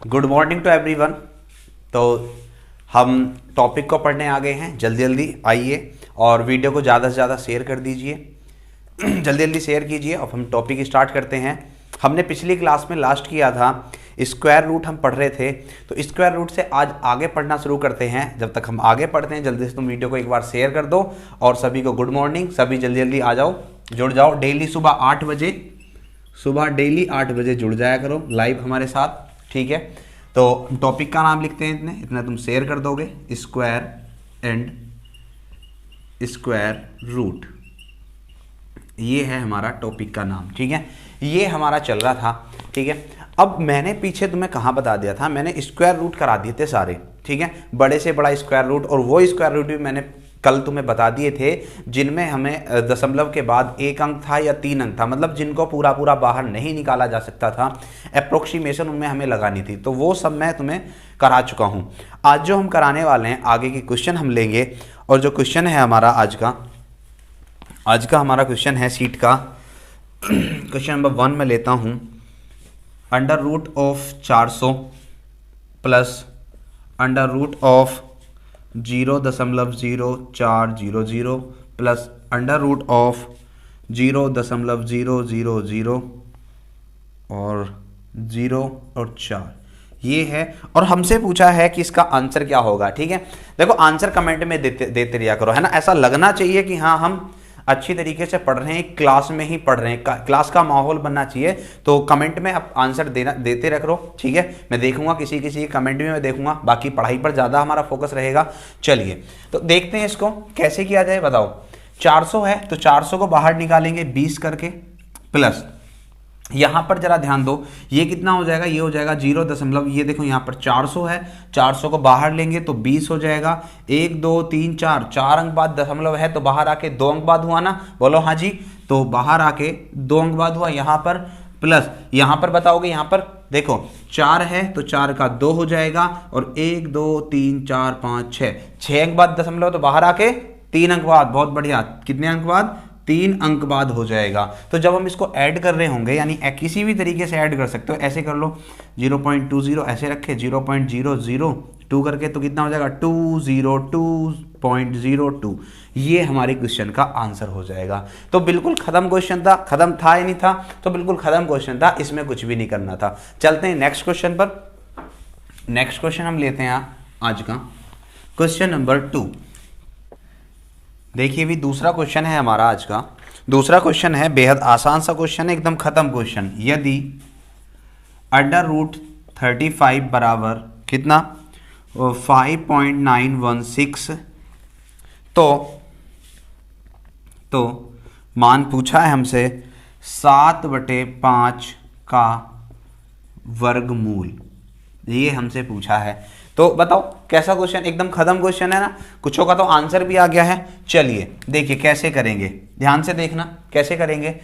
Good morning to everyone. तो हम topic को पढ़ने आ गए हैं। जल्दी जल्दी आइए और वीडियो को ज़्यादा से ज़्यादा शेयर कर दीजिए। जल्दी जल्दी शेयर कीजिए और हम टॉपिक स्टार्ट करते हैं। हमने पिछली क्लास में लास्ट किया था स्क्वायर रूट हम पढ़ रहे थे, तो स्क्वायर रूट से आज आगे पढ़ना शुरू करते हैं। जब तक हम आगे पढ़ते हैं जल्दी से तुम वीडियो को एक बार शेयर कर दो और सभी को गुड मॉर्निंग। सभी जल्दी जल्दी आ जाओ, जुड़ जाओ। डेली सुबह 8 बजे डेली 8 बजे जुड़ जाया करो लाइव हमारे साथ, ठीक है। तो टॉपिक का नाम लिखते हैं, इतना तुम शेयर कर दोगे, स्क्वायर एंड स्क्वायर रूट। ये है हमारा टॉपिक का नाम, ठीक है। ये हमारा चल रहा था, ठीक है। अब मैंने पीछे तुम्हें कहाँ बता दिया था, मैंने स्क्वायर रूट करा दिए थे सारे, ठीक है। बड़े से बड़ा स्क्वायर रूट, और वो स्क्वायर रूट भी मैंने कल तुम्हें बता दिए थे जिनमें हमें दशमलव के बाद 1 अंक था या 3 अंक था, मतलब जिनको पूरा पूरा बाहर नहीं निकाला जा सकता था, अप्रोक्सीमेशन उनमें हमें लगानी थी। तो वो सब मैं तुम्हें करा चुका हूँ। आज जो हम कराने वाले हैं, आगे की क्वेश्चन हम लेंगे, और जो क्वेश्चन है हमारा आज का हमारा क्वेश्चन है सीट का क्वेश्चन नंबर 1 में लेता हूँ। Under root of 400 plus under root of 0.0400 plus under root of 0.000 और 0 और 4, ये है। और हमसे पूछा है कि इसका आंसर क्या होगा, ठीक है। देखो आंसर कमेंट में देते रहा करो, है ना। ऐसा लगना चाहिए कि हाँ हम अच्छी तरीके से पढ़ रहे हैं, क्लास में ही पढ़ रहे हैं, क्लास का माहौल बनना चाहिए। तो कमेंट में आप आंसर देते रख रो, ठीक है। मैं देखूंगा किसी किसी कमेंट में मैं देखूंगा, बाकी पढ़ाई पर ज़्यादा हमारा फोकस रहेगा। चलिए तो देखते हैं इसको कैसे किया जाए, बताओ। 400 है तो 400 को बाहर निकालेंगे 20 करके, प्लस यहाँ पर जरा ध्यान दो, ये कितना हो जाएगा, ये हो जाएगा 0. ये देखो यहाँ पर 400 है, 400 को बाहर लेंगे तो 20 हो जाएगा। 1 2 3 4 अंक बाद दशमलव है तो बाहर आके 2 अंक बाद हुआ ना, बोलो हाँ जी। तो बाहर आके 2 अंक बाद हुआ यहाँ पर, प्लस यहाँ पर बताओगे, यहाँ पर देखो 4 है तो 4 का 2 हो जाएगा, और 1 2 3 4 5 6 अंक बाद दशमलव तो बाहर आके 3 अंक बाद, बहुत बढ़िया। कितने अंक बाद? 3 अंक बाद हो जाएगा। तो जब हम इसको ऐड कर रहे होंगे, यानी किसी भी तरीके से ऐड कर सकते हो, ऐसे कर लो 0.20 ऐसे रखे, 0.002 करके, तो कितना हो जाएगा 202.02। ये हमारे क्वेश्चन का आंसर हो जाएगा। तो बिल्कुल खत्म क्वेश्चन था, खत्म था या नहीं था, तो बिल्कुल खत्म क्वेश्चन था, इसमें कुछ भी नहीं करना था। चलते हैं नेक्स्ट क्वेश्चन पर। नेक्स्ट क्वेश्चन हम लेते हैं आज का क्वेश्चन नंबर 2। देखिए भी दूसरा क्वेश्चन है हमारा आज का। दूसरा क्वेश्चन है बेहद आसान सा क्वेश्चन है, एकदम खत्म क्वेश्चन। यदि अंडर रूट 35 बराबर कितना 5.916, तो मान पूछा है हमसे 7/5 का वर्गमूल, ये हमसे पूछा है। तो बताओ कैसा क्वेश्चन, एकदम खत्म क्वेश्चन है ना, कुछ का तो आंसर भी आ गया है। चलिए देखिए कैसे करेंगे, ध्यान से देखना कैसे करेंगे।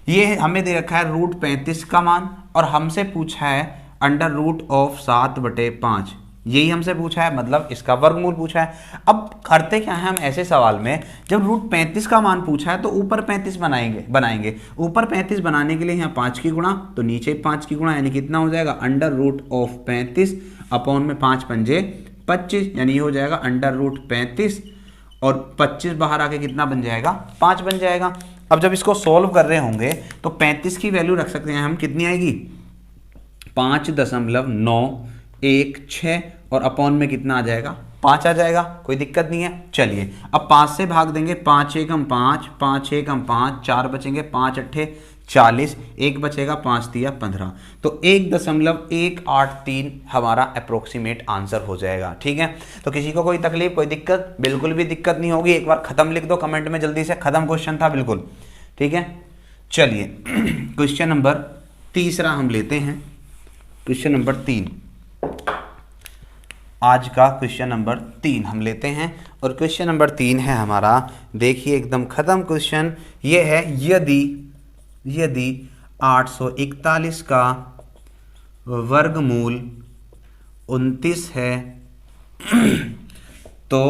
ये हमें दे रखा है रूट 35 का मान, और हमसे पूछा है अंडर रूट ऑफ 7/5, यही हमसे पूछा है, मतलब इसका वर्गमूल पूछा है। अब करते क्या है हम ऐसे सवाल में, जब रूट 35 का मान पूछा है तो ऊपर 35 बनाएंगे। ऊपर 35 बनाने के लिए यहाँ 5 की गुणा, तो नीचे 5 की गुणा, यानी कितना हो जाएगा अंडर रूट ऑफ 35 अपॉन में 5 पंजे 25, यानी ये हो जाएगा अंडर रूट 35, और 25 बाहर आके कितना बन जाएगा 5 बन जाएगा। अब जब इसको सॉल्व कर रहे होंगे तो 35 की वैल्यू रख सकते हैं हम, कितनी आएगी 5.916, और अपॉन में कितना आ जाएगा 5 आ जाएगा, कोई दिक्कत नहीं है। चलिए अब 5 से भाग देंगे, 5 एकम 5, 5 एकम 5, 4 बचेंगे, 5 अट्ठे 40, 1 बचेगा, 5 तिया 15, तो 1.183 हमारा अप्रोक्सीमेट आंसर हो जाएगा, ठीक है। तो किसी को कोई तकलीफ, कोई दिक्कत? बिल्कुल भी दिक्कत नहीं होगी। एक बार खत्म लिख दो कमेंट में जल्दी से, खत्म क्वेश्चन था बिल्कुल, ठीक है। चलिए क्वेश्चन नंबर 3 हम लेते हैं। क्वेश्चन नंबर 3 आज का क्वेश्चन नंबर 3 हम लेते हैं, और क्वेश्चन नंबर 3 है हमारा, देखिए एकदम खत्म क्वेश्चन। ये है यदि 841 का वर्गमूल 29 है तो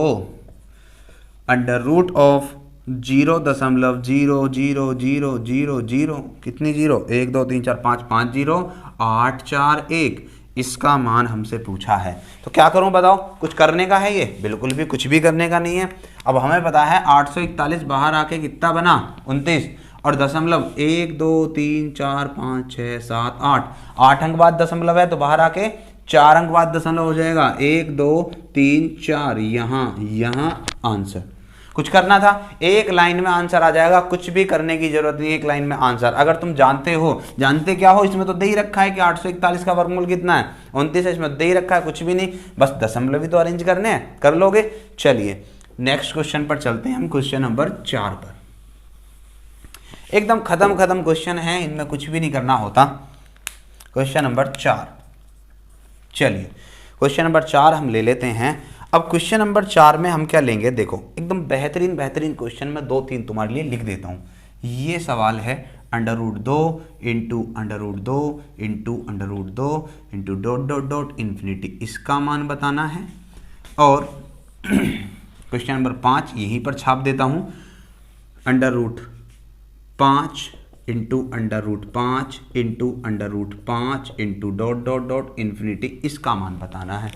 अंडर रूट ऑफ 0.00000 कितनी जीरो, 1 2 3 4 5 5 जीरो 8 4 1 इसका मान हमसे पूछा है। तो क्या करूं बताओ, कुछ करने का है ये? बिल्कुल भी कुछ भी करने का नहीं है। अब हमें पता है 841 बाहर आके कितना बना 29 और दशमलव 1 2 3 4 5 6 7 8 8 अंक बाद दशमलव है तो बाहर आके 4 अंक बाद दशमलव हो जाएगा 1 2 3 4 यहाँ आंसर। कुछ करना था, एक लाइन में आंसर आ जाएगा, कुछ भी करने की जरूरत नहीं है, एक लाइन में आंसर। अगर तुम जानते क्या हो, इसमें तो दे ही रखा है कि 841 का वर्गमूल कितना है 29 है, इसमें दे ही रखा है, कुछ भी नहीं, बस दशमलव भी तो अरेंज करने हैं, कर लोगे। चलिए नेक्स्ट क्वेश्चन पर चलते हैं हम, क्वेश्चन नंबर 4 पर। एकदम खत्म क्वेश्चन है, इनमें कुछ भी नहीं करना होता। क्वेश्चन नंबर 4, चलिए क्वेश्चन नंबर 4 हम ले लेते हैं। अब क्वेश्चन नंबर 4 में हम क्या लेंगे, देखो एकदम बेहतरीन क्वेश्चन में 2-3 तुम्हारे लिए लिख देता हूँ। ये सवाल है √2 into √2 into √2 into dot dot dot infinity, इसका मान बताना है। और क्वेश्चन नंबर 5 यहीं पर छाप देता हूँ, √5 into √5 into √5 into dot dot dot infinity, इसका मान बताना है।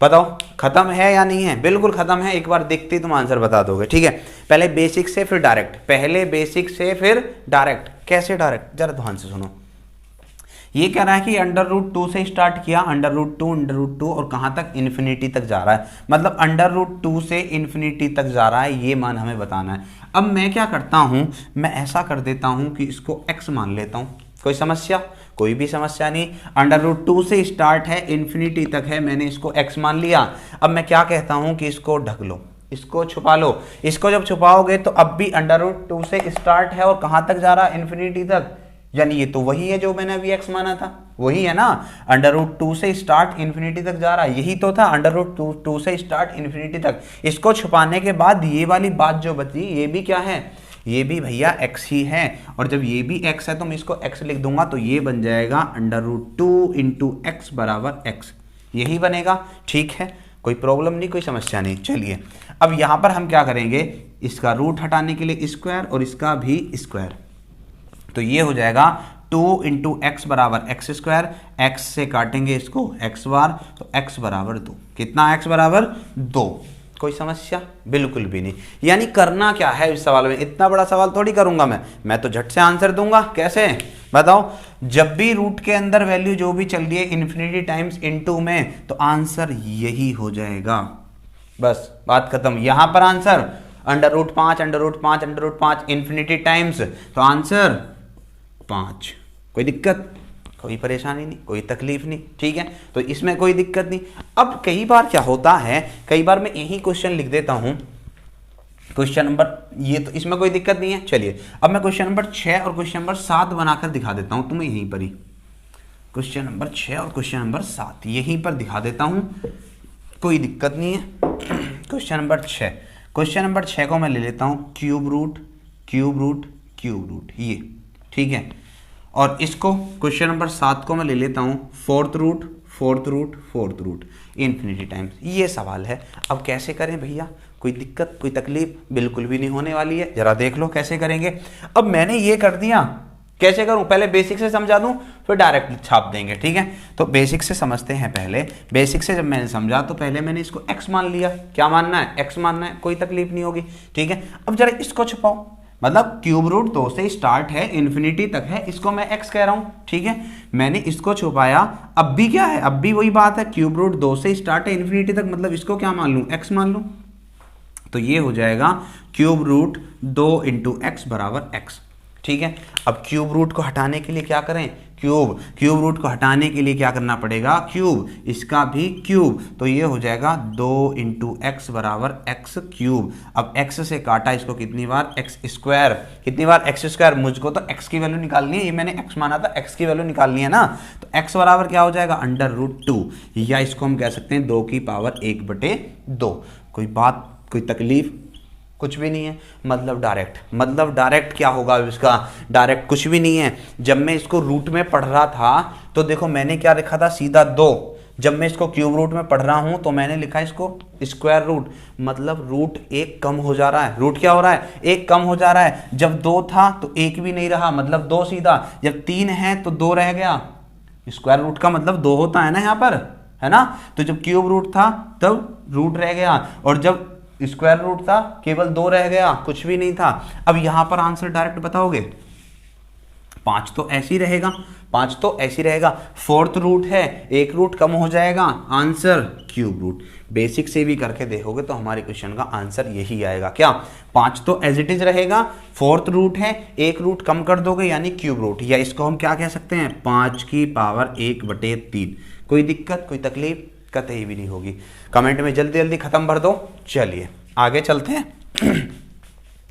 बताओ खत्म है या नहीं है? बिल्कुल खत्म है, एक बार देखते ही तुम आंसर बता दोगे। ठीक है, पहले बेसिक से फिर डायरेक्ट, पहले बेसिक से फिर डायरेक्ट। कैसे डायरेक्ट, जरा ध्यान से सुनो। ये कह रहा है कि √2 से स्टार्ट किया, √2 और कहां तक, इन्फिनिटी तक जा रहा है, मतलब √2 से इन्फिनिटी तक जा रहा है, ये मान हमें बताना है। अब मैं क्या करता हूं, मैं ऐसा कर देता हूं कि इसको x मान लेता हूं। कोई समस्या? कोई भी समस्या नहीं। √2 से स्टार्ट है, इन्फिनिटी तक है, मैंने इसको x मान लिया। अब मैं क्या कहता हूं कि इसको ढक लो, इसको छुपा लो। इसको जब छुपाओगे तो अब भी √2 से स्टार्ट है और कहां तक जा रहा है, इन्फिनिटी तक, यानी ये तो वही है जो मैंने अभी x माना था, वही है ना। √2 से स्टार्ट इन्फिनिटी तक जा रहा है, यही तो था, √2 से स्टार्ट इन्फिनिटी तक। इसको छुपाने के बाद ये वाली बात जो बची, ये भी क्या है, ये भी भैया x ही है। और जब ये भी x है तो मैं इसको x लिख दूंगा, तो ये बन जाएगा √2 इंटू x बराबर x, यही बनेगा। ठीक है, कोई प्रॉब्लम नहीं, कोई समस्या नहीं। चलिए अब यहां पर हम क्या करेंगे, इसका रूट हटाने के लिए स्क्वायर और इसका भी स्क्वायर, तो ये हो जाएगा 2 इंटू एक्स बराबर एक्स स्क्वायर, एक्स से काटेंगे इसको x बार, तो x बराबर 2। कितना, x बराबर 2। कोई समस्या? बिल्कुल भी नहीं। यानी करना क्या है इस सवाल में, इतना बड़ा सवाल थोड़ी करूंगा मैं तो झट से आंसर दूंगा। कैसे बताओ, जब भी रूट के अंदर वैल्यू जो भी चल रही है इन्फिनिटी टाइम्स इनटू में, तो आंसर यही हो जाएगा, बस बात खत्म। यहां पर आंसर √5 इन्फिनिटी टाइम्स, तो आंसर 5। कोई दिक्कत, कोई परेशानी नहीं, कोई तकलीफ नहीं। ठीक है, तो इसमें कोई दिक्कत नहीं। अब कई बार क्या होता है, कई बार मैं यही क्वेश्चन लिख देता हूं, क्वेश्चन नंबर, ये तो इसमें कोई दिक्कत नहीं है। चलिए अब मैं क्वेश्चन नंबर 6 और क्वेश्चन नंबर 7 बनाकर दिखा देता हूं तुम्हें, यहीं पर ही क्वेश्चन नंबर 6 और क्वेश्चन नंबर 7 यहीं पर दिखा देता हूं, कोई दिक्कत नहीं है। क्वेश्चन नंबर 6, क्वेश्चन नंबर 6 को मैं ले लेता हूं क्यूब रूट, ये ठीक है। और इसको क्वेश्चन नंबर 7 को मैं ले लेता हूं फोर्थ रूट इन्फिनिटी टाइम्स। ये सवाल है। अब कैसे करें भैया, कोई दिक्कत, कोई तकलीफ बिल्कुल भी नहीं होने वाली है, जरा देख लो कैसे करेंगे। अब मैंने ये कर दिया, कैसे करूं, पहले बेसिक से समझा दूं फिर डायरेक्ट छाप देंगे। ठीक है, तो बेसिक से समझते हैं पहले। बेसिक से जब मैंने समझा तो पहले मैंने इसको x मान लिया। क्या मानना है, x मानना है, कोई तकलीफ नहीं होगी। ठीक है, अब जरा इसको छुपाओ, मतलब क्यूब रूट 2 से स्टार्ट है, इन्फिनिटी तक है, इसको मैं x कह रहा हूं। ठीक है, मैंने इसको छुपाया। अब भी क्या है, अब भी वही बात है, क्यूब रूट 2 से स्टार्ट है इन्फिनिटी तक, मतलब इसको क्या मान लूं, x मान लूं, तो ये हो जाएगा क्यूब रूट 2 इंटू एक्स बराबर x। ठीक है, अब क्यूब रूट को हटाने के लिए क्या करें, क्यूब रूट को हटाने के लिए क्या करना पड़ेगा, क्यूब, इसका भी क्यूब, तो ये हो जाएगा 2 इंटू एक्स बराबर एक्स क्यूब। अब x से काटा इसको कितनी बार, एक्स स्क्वायर, कितनी बार एक्स स्क्वायर। मुझको तो x की वैल्यू निकालनी है, ये मैंने x माना था, x की वैल्यू निकालनी है ना, तो x बराबर क्या हो जाएगा, √2, या इसको हम कह सकते हैं 2 की पावर 1/2। कोई बात, कोई तकलीफ, कुछ भी नहीं है, मतलब डायरेक्ट क्या होगा इसका, डायरेक्ट कुछ भी नहीं है। जब मैं इसको रूट में पढ़ रहा था तो देखो मैंने क्या लिखा था, सीधा 2। जब मैं इसको क्यूब रूट में पढ़ रहा हूं तो मैंने लिखा इसको स्क्वायर रूट, मतलब रूट 1 कम हो जा रहा है। रूट क्या हो रहा है, 1 कम हो जा रहा है। जब 2 था तो 1 भी नहीं रहा, मतलब 2 सीधा। जब 3 है तो 2 रह गया, स्क्वायर रूट का मतलब 2 होता है ना यहाँ पर, है ना। तो जब क्यूब रूट था तब रूट रह गया, और जब स्क्वायर रूट था केवल 2 रह गया, कुछ भी नहीं था। अब यहां पर आंसर डायरेक्ट बताओगे, 5 तो ऐसे ही रहेगा, 5 तो ऐसे ही रहेगा। फोर्थ रूट है, एक रूट कम हो जाएगा, आंसर क्यूब रूट। बेसिक से भी करके देखोगे तो हमारे क्वेश्चन का आंसर यही आएगा। क्या 5 तो एज इट इज रहेगा, फोर्थ रूट है, एक रूट कम कर दोगे यानी क्यूब रूट, या इसको हम क्या कह सकते हैं 5 की पावर 1/3। कोई दिक्कत कोई तकलीफ कतई भी नहीं होगी। कमेंट में जल्दी जल्दी खत्म भर दो। चलिए आगे चलते हैं।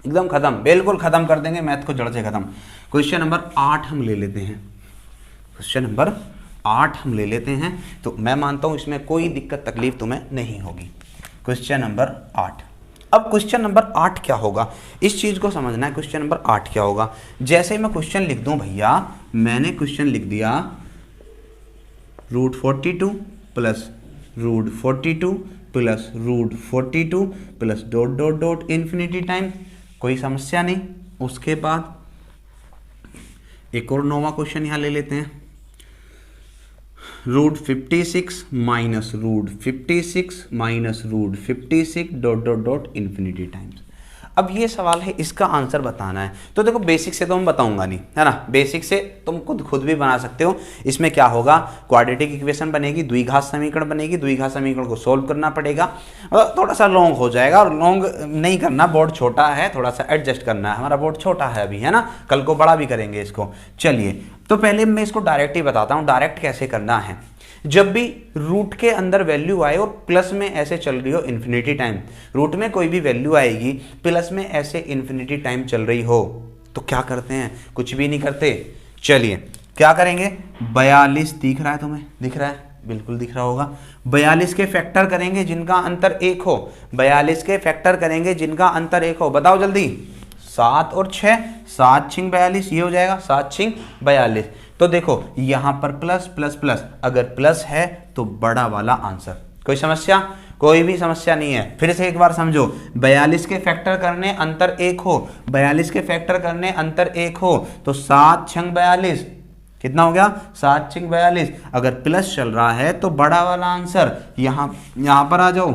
एकदम खत्म, बिल्कुल खत्म कर देंगे मैथ को जड़ से खत्म। क्वेश्चन नंबर 8 हम ले लेते हैं। क्वेश्चन नंबर 8 हम ले लेते हैं, तो मैं मानता हूं इसमें कोई दिक्कत तकलीफ तुम्हें नहीं होगी। Question number 8। अब क्वेश्चन नंबर 8 क्या होगा, इस चीज को समझना है। क्वेश्चन नंबर 8 क्या होगा, जैसे ही मैं क्वेश्चन लिख दूं भैया, मैंने क्वेश्चन लिख दिया √42 plus √42 plus √42 plus dot dot dot infinity time, कोई समस्या नहीं। उसके बाद एक और नौवां क्वेश्चन यहां ले लेते हैं, √56 minus √56 minus √56 dot dot dot infinity times. अब ये सवाल है, इसका आंसर बताना है। तो देखो बेसिक से तो मैं बताऊंगा नहीं, है ना, बेसिक से तुम खुद भी बना सकते हो। इसमें क्या होगा, क्वाड्रेटिक इक्वेशन बनेगी, द्विघात समीकरण बनेगी, द्विघात समीकरण को सोल्व करना पड़ेगा। थोड़ा सा लॉन्ग हो जाएगा, और लॉन्ग नहीं करना, बोर्ड छोटा है, थोड़ा सा एडजस्ट करना है, हमारा बोर्ड छोटा है अभी, है ना, कल को बड़ा भी करेंगे इसको। चलिए तो पहले मैं इसको डायरेक्ट ही बताता हूँ, डायरेक्ट कैसे करना है। जब भी रूट के अंदर वैल्यू आए और प्लस में ऐसे चल रही हो इन्फिनिटी टाइम, रूट में कोई भी वैल्यू आएगी प्लस में ऐसे इन्फिनिटी टाइम चल रही हो, तो क्या करते हैं, कुछ भी नहीं करते। चलिए क्या करेंगे, 42 दिख रहा है तुम्हें, दिख रहा है, बिल्कुल दिख रहा होगा। 42 के फैक्टर करेंगे जिनका अंतर 1 हो, 42 के फैक्टर करेंगे जिनका अंतर 1 हो, बताओ जल्दी। 7 और 6, 7 6 42, ये हो जाएगा 7 6 42। तो देखो यहां पर प्लस प्लस प्लस, अगर प्लस है तो बड़ा वाला आंसर। कोई समस्या, कोई भी समस्या नहीं है। फिर से एक बार समझो, 42 के फैक्टर करने अंतर 1 हो, 42 के फैक्टर करने अंतर 1 हो, तो 7 6 42 कितना हो गया, 7 6 42। अगर प्लस चल रहा है तो बड़ा वाला आंसर। यहां पर आ जाओ,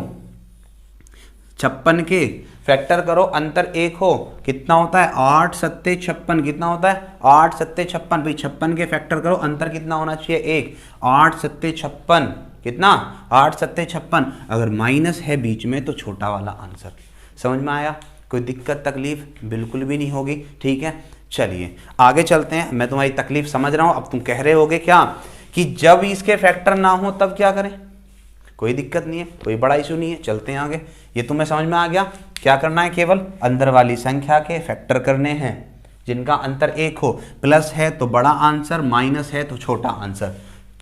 56 के फैक्टर करो अंतर 1 हो, कितना होता है 8 7 56, कितना होता है 8 7 56। भाई 56 के फैक्टर करो अंतर कितना होना चाहिए 1, 8 7 56, कितना 8 7 56। अगर माइनस है बीच में तो छोटा वाला आंसर। समझ में आया, कोई दिक्कत तकलीफ बिल्कुल भी नहीं होगी, ठीक है। चलिए आगे चलते हैं, मैं तुम्हारी तकलीफ समझ रहा हूं। अब तुम कह रहे होगे क्या कि जब इसके फैक्टर ना हो तब क्या करें, कोई दिक्कत नहीं है, कोई बड़ा इशू नहीं है, चलते हैं आगे। ये तुम्हें समझ में आ गया, क्या करना है, केवल अंदर वाली संख्या के फैक्टर करने हैं जिनका अंतर 1 हो, प्लस है तो बड़ा आंसर, माइनस है तो छोटा आंसर,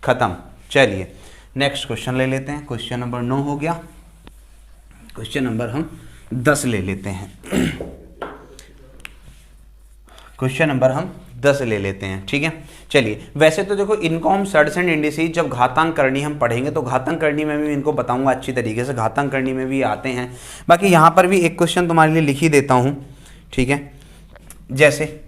खत्म। चलिए नेक्स्ट क्वेश्चन ले लेते हैं। क्वेश्चन नंबर 9 हो गया, क्वेश्चन नंबर हम 10 ले लेते हैं। क्वेश्चन नंबर हम 10 ले लेते हैं, ठीक है। चलिए वैसे तो देखो इनको हम सर्ट्स एंड इंडिसेज, जब घातांक करनी हम पढ़ेंगे तो घातांक करनी में भी इनको बताऊंगा अच्छी तरीके से, घातांक करनी में भी आते हैं। बाकी यहाँ पर भी एक क्वेश्चन तुम्हारे लिए लिख ही देता हूँ, ठीक है। जैसे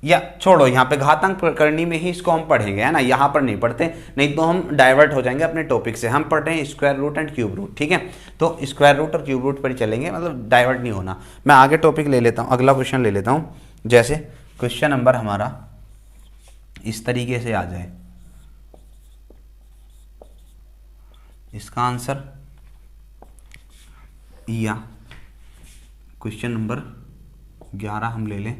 या छोड़ो, यहाँ पे घातांक करनी में ही इसको हम पढ़ेंगे, है ना, यहाँ पर नहीं पढ़ते, नहीं तो हम डाइवर्ट हो जाएंगे अपने टॉपिक से। हम पढ़ रहे हैं square root and cube root, ठीक है, तो स्क्वायर रूट और क्यूब रूट पर ही चलेंगे, मतलब डाइवर्ट नहीं होना। मैं आगे टॉपिक ले लेता हूँ, अगला क्वेश्चन ले लेता हूँ। जैसे क्वेश्चन नंबर हमारा इस तरीके से आ जाए, इसका आंसर, या क्वेश्चन नंबर 11 हम ले लें,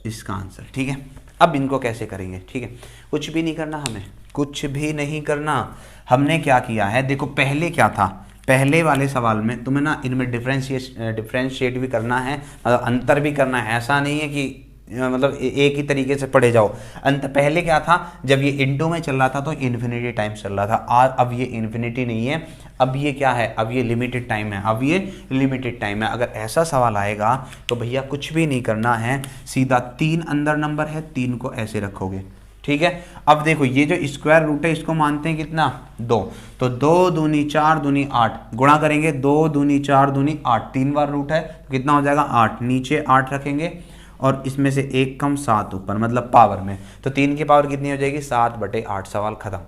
इसका आंसर, ठीक है। अब इनको कैसे करेंगे, ठीक है, कुछ भी नहीं करना, हमें कुछ भी नहीं करना। हमने क्या किया है, देखो पहले क्या था, पहले वाले सवाल में तुम्हें ना इनमें डिफरेंशिएट भी करना है, मतलब अंतर भी करना है। ऐसा नहीं है कि मतलब एक ही तरीके से पढ़े जाओ। पहले क्या था, जब ये इनटू में चल रहा था तो इन्फिनिटी टाइम चल रहा था, और अब ये इन्फिनिटी नहीं है, अब ये क्या है, अब ये लिमिटेड टाइम है, अब ये लिमिटेड टाइम है। अगर ऐसा सवाल आएगा तो भैया कुछ भी नहीं करना है, सीधा 3 अंदर नंबर है, 3 को ऐसे रखोगे, ठीक है। अब देखो ये जो स्क्वायर रूट है इसको मानते हैं कितना 2, तो 2 दूनी 4 दूनी 8 गुणा करेंगे 2 दूनी 4 दूनी 8, 3 बार रूट है तो कितना हो जाएगा 8, नीचे 8 रखेंगे और इसमें से 1 कम 7 ऊपर, मतलब पावर में, तो 3 की पावर कितनी हो जाएगी 7/8। सवाल खत्म।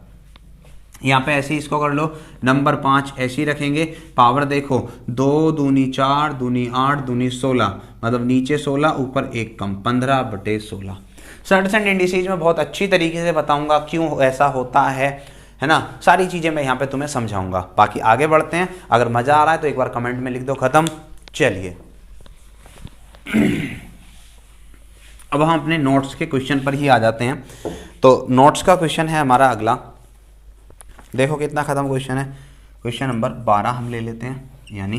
यहाँ पे ऐसे ही इसको कर लो, नंबर 5 ऐसे ही रखेंगे, पावर देखो 2 दूनी 4 दूनी 8 दूनी 16, मतलब नीचे 16 ऊपर 1 कम, 15/16। सर्ट्स एंड इंडिसेज में बहुत अच्छी तरीके से बताऊंगा क्यों ऐसा होता है ना, सारी चीज़ें मैं यहाँ पे तुम्हें समझाऊंगा। बाकी आगे बढ़ते हैं, अगर मज़ा आ रहा है तो एक बार कमेंट में लिख दो खत्म। चलिए अब हम अपने नोट्स के क्वेश्चन पर ही आ जाते हैं। तो नोट्स का क्वेश्चन है हमारा अगला, देखो कितना खत्म क्वेश्चन है, क्वेश्चन नंबर 12 हम ले लेते हैं, यानी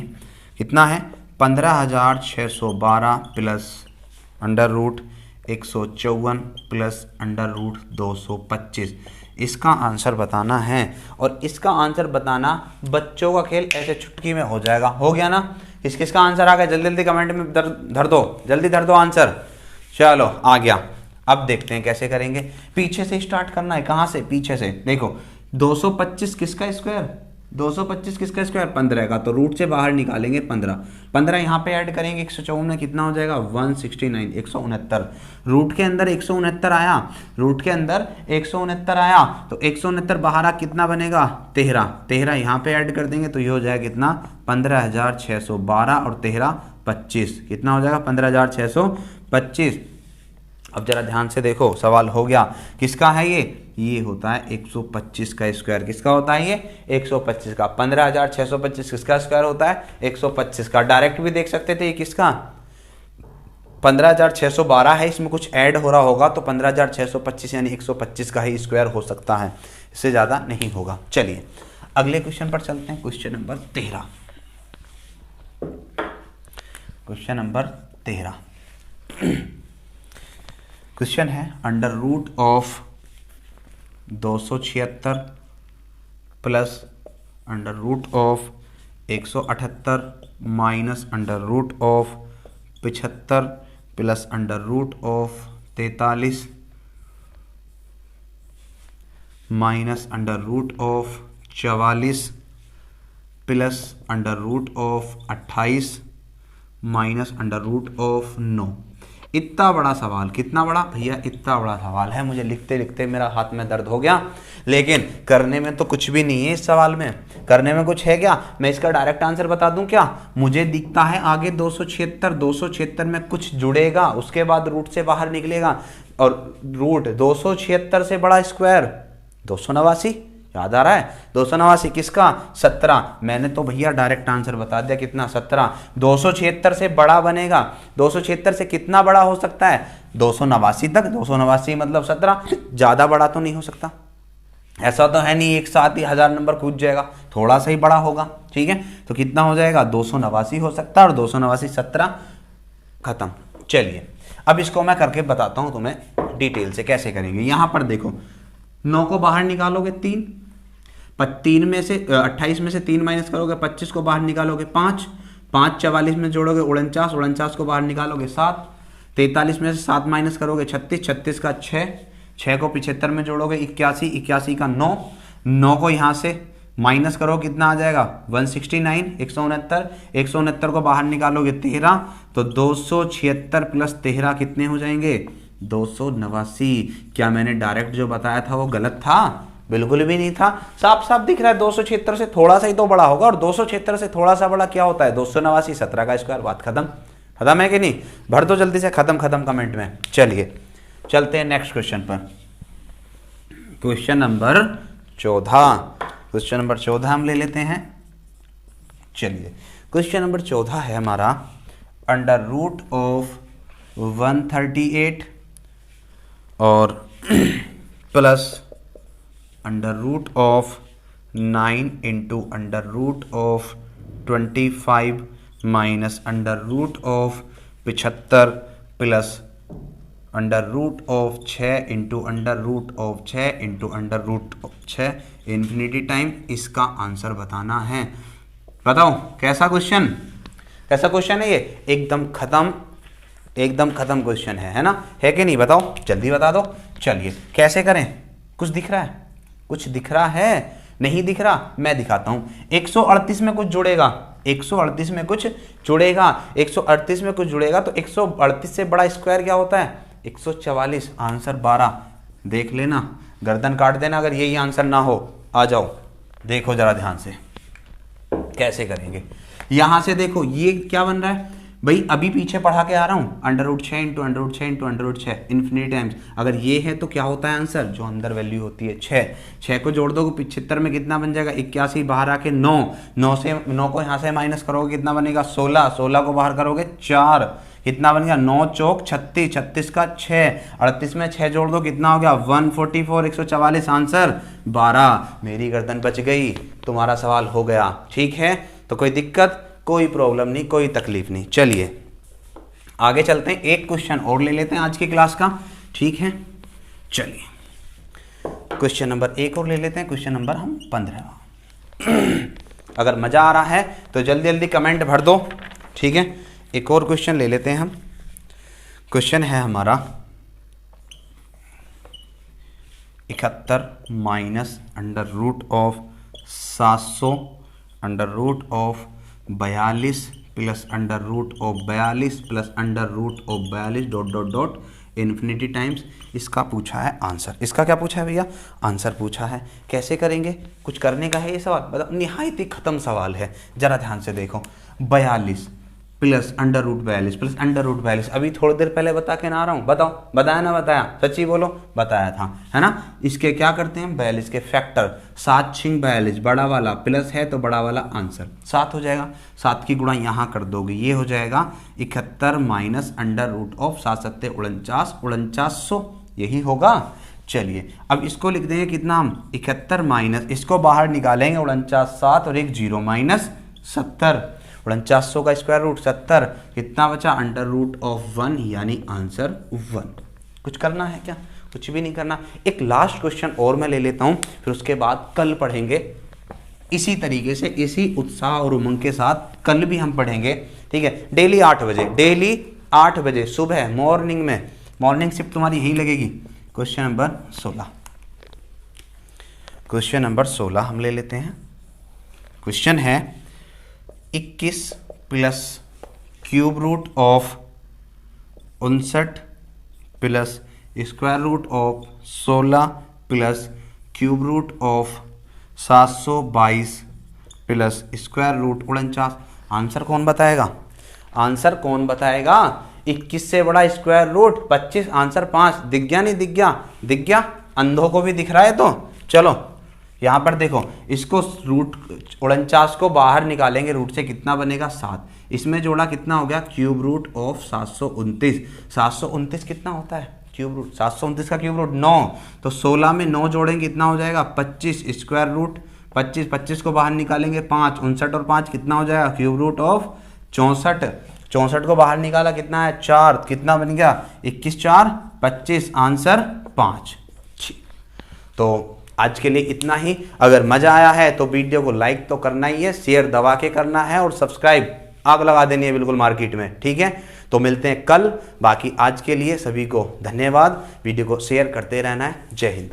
कितना है 15,612 plus under root 154 plus under root 225, इसका आंसर बताना है। और इसका आंसर बताना बच्चों का खेल, ऐसे चुटकी में हो जाएगा। हो गया ना, किसका आंसर आ गया, जल्दी जल्दी कमेंट में धर दो, जल्दी धर दो आंसर। चलो आ गया। अब देखते हैं कैसे करेंगे, पीछे से स्टार्ट करना है। कहाँ से, पीछे से। देखो 225 किसका स्क्वायर, 225 किसका स्क्वायर 15 का, तो रूट से बाहर निकालेंगे 15 यहाँ पे ऐड करेंगे 154 में कितना हो जाएगा 169, 169। रूट के अंदर 169 आया, रूट के अंदर 169 आया, तो 169 बाहर आ कितना बनेगा 13 यहाँ पे ऐड कर देंगे तो ये हो जाएगा कितना 15,612 और 13 25, कितना हो जाएगा 15,625। अब जरा ध्यान से देखो, सवाल हो गया, किसका है ये होता है 125 का स्क्वायर। किसका होता है ये 125 का। 15,625 किसका स्क्वायर होता है 125 का। डायरेक्ट भी देख सकते थे, ये किसका 15,612 है, इसमें कुछ ऐड हो रहा होगा तो 15,625 यानी 125 का ही स्क्वायर हो सकता है, इससे ज़्यादा नहीं होगा। चलिए अगले क्वेश्चन पर चलते हैं, question number 13। Question number 13 question है under root of 276 plus under root of 178 minus under root of 75 plus under root of 43 minus under root of 44 plus under root of 28 minus under root of 9। इतना बड़ा सवाल, कितना बड़ा भैया, इतना बड़ा सवाल है। मुझे लिखते लिखते मेरा हाथ में दर्द हो गया, लेकिन करने में तो कुछ भी नहीं है। इस सवाल में करने में कुछ है क्या, मैं इसका डायरेक्ट आंसर बता दूं क्या। मुझे दिखता है आगे 276 में कुछ जुड़ेगा, उसके बाद रूट से बाहर निकलेगा, और रूट 276 से बड़ा स्क्वायर 289, याद आ रहा है 289 किसका 17। मैंने तो भैया डायरेक्ट आंसर बता दिया कितना 17। 276 से बड़ा बनेगा, 276 से कितना बड़ा हो सकता है 289 तक, 289 मतलब 17, ज़्यादा बड़ा तो नहीं हो सकता। ऐसा तो है नहीं एक साथ ही 1000 नंबर कूद जाएगा, थोड़ा सा ही बड़ा होगा, ठीक है। तो कितना हो जाएगा 289 हो सकता है, और 289 17 खत्म। चलिए अब इसको मैं करके बताता हूँ तुम्हें डिटेल से कैसे करेंगे। यहाँ पर देखो 9 को बाहर निकालोगे 3 में से 28 में से 3 माइनस करोगे 25 को बाहर निकालोगे 5 44 में जोड़ोगे 49 को बाहर निकालोगे 7 43 में से 7 माइनस करोगे 36 का 6 को 75 में जोड़ोगे 81 का 9 को यहाँ से माइनस करो कितना आ जाएगा 169 169 को बाहर निकालोगे 13, तो 276 प्लस 13 कितने हो जाएंगे 289। क्या मैंने डायरेक्ट जो बताया था वो गलत था, बिल्कुल भी नहीं था, साफ साफ दिख रहा है 276 से थोड़ा सा ही तो बड़ा होगा, और 276 से थोड़ा सा बड़ा क्या होता है 289, 17 का स्क्वायर। बात खत्म है कि नहीं, भर दो जल्दी से खत्म कमेंट में। चलिए चलते हैं नेक्स्ट क्वेश्चन पर, क्वेश्चन नंबर 14 हम ले लेते हैं। चलिए क्वेश्चन नंबर 14 है हमारा अंडर रूट ऑफ 138 और plus under root of 9 into under root of 25 minus under root of 75 plus under root of 6 into under root of 6 into under root of 6 infinity time. इसका answer बताना है। बताओ कैसा question है ये, एकदम खत्म क्वेश्चन है ना, है कि नहीं, बताओ जल्दी बता दो। चलिए कैसे करें, कुछ दिख रहा है, कुछ दिख रहा है, नहीं दिख रहा, मैं दिखाता हूं। 138 में कुछ जुड़ेगा, 138 में कुछ जुड़ेगा, 138 में कुछ जुड़ेगा तो 138 से बड़ा स्क्वायर क्या होता है 144, आंसर 12। देख लेना, गर्दन काट देना अगर यही आंसर ना हो। आ जाओ देखो जरा ध्यान से कैसे करेंगे। यहां से देखो ये क्या बन रहा है भाई, अभी पीछे पढ़ा के आ रहा हूं, √6 इंटू √6 इंटू √6 इन्फिनिटी टाइम्स। अगर ये है तो क्या होता है आंसर, जो अंदर वैल्यू होती है 6 को जोड़ दोगे 75 में कितना बन जाएगा 81, बाहर आके 9 को यहाँ से माइनस करोगे कितना बनेगा 16 को बाहर करोगे 4, कितना बन गया 9 चौक 36, 36 का 6, 38 में 6 जोड़ दो कितना हो गया 144, 144 आंसर 12। मेरी गर्दन बच गई, तुम्हारा सवाल हो गया। ठीक है, तो कोई दिक्कत, कोई प्रॉब्लम नहीं, कोई तकलीफ नहीं। चलिए आगे चलते हैं, एक क्वेश्चन और ले लेते हैं आज की क्लास का। ठीक है, चलिए क्वेश्चन नंबर 1 और ले लेते हैं, क्वेश्चन नंबर हम 15। अगर मजा आ रहा है तो जल्दी जल्दी कमेंट भर दो। ठीक है, एक और क्वेश्चन ले लेते हैं हम। क्वेश्चन है हमारा 71 minus √700 √42 plus √42 plus √42 ... infinity times. इसका पूछा है आंसर। इसका क्या पूछा है भैया, आंसर पूछा है। कैसे करेंगे, कुछ करने का है ये सवाल, मतलब निहायत ही खत्म सवाल है। जरा ध्यान से देखो, 42 प्लस √42 प्लस √42, अभी थोड़ी देर पहले बता के ना आ रहा हूँ, बताओ बताया ना बताया, सच्ची बोलो, बताया था है ना। इसके क्या करते हैं 42 के फैक्टर, 7 6 42, बड़ा वाला प्लस है तो बड़ा वाला आंसर 7 हो जाएगा। 7 की गुणा यहाँ कर दोगे, ये हो जाएगा 71 माइनस √7 7 49 4900, यही होगा। चलिए अब इसको लिख देंगे कितना हम 71 माइनस, इसको बाहर निकालेंगे 49 7 और एक 0 माइनस 70, 4900 का स्क्वायर रूट 70, कितना बचा √1 यानी आंसर 1। कुछ करना है क्या, कुछ भी नहीं करना। एक लास्ट क्वेश्चन और मैं ले लेता हूं, फिर उसके बाद कल पढ़ेंगे इसी तरीके से, इसी उत्साह और उमंग के साथ कल भी हम पढ़ेंगे। ठीक है, डेली 8 बजे, डेली 8 बजे सुबह मॉर्निंग में, मॉर्निंग शिफ्ट तुम्हारी यही लगेगी। क्वेश्चन नंबर 16, क्वेश्चन नंबर 16 हम ले लेते हैं। क्वेश्चन है 21 plus cube root of 59 plus square root of 16 plus cube root of 722 plus square root 49। Answer कौन बताएगा, आंसर कौन बताएगा। 21 से बड़ा स्क्वायर रूट 25, आंसर 5। दिख गया नहीं दिख गया, दिख गया, अंधों को भी दिख रहा है। तो चलो यहाँ पर देखो, इसको रूट 49 को बाहर निकालेंगे, रूट से कितना बनेगा 7, इसमें जोड़ा कितना हो गया क्यूब रूट ऑफ 729। 729 कितना होता है क्यूब रूट, 729 का क्यूब रूट 9, तो 16 में 9 जोड़ेंगे कितना हो जाएगा 25, स्क्वायर रूट 25, 25 को बाहर निकालेंगे 5, 59 और 5 कितना हो जाएगा क्यूब रूट ऑफ 64, 64 को बाहर निकाला कितना है 4, कितना बन गया 21 4 25, आंसर 5। तो आज के लिए इतना ही। अगर मजा आया है तो वीडियो को लाइक तो करना ही है, शेयर दबा के करना है और सब्सक्राइब आग लगा देनी है बिल्कुल मार्केट में। ठीक है, तो मिलते हैं कल। बाकी आज के लिए सभी को धन्यवाद, वीडियो को शेयर करते रहना है। जय हिंद।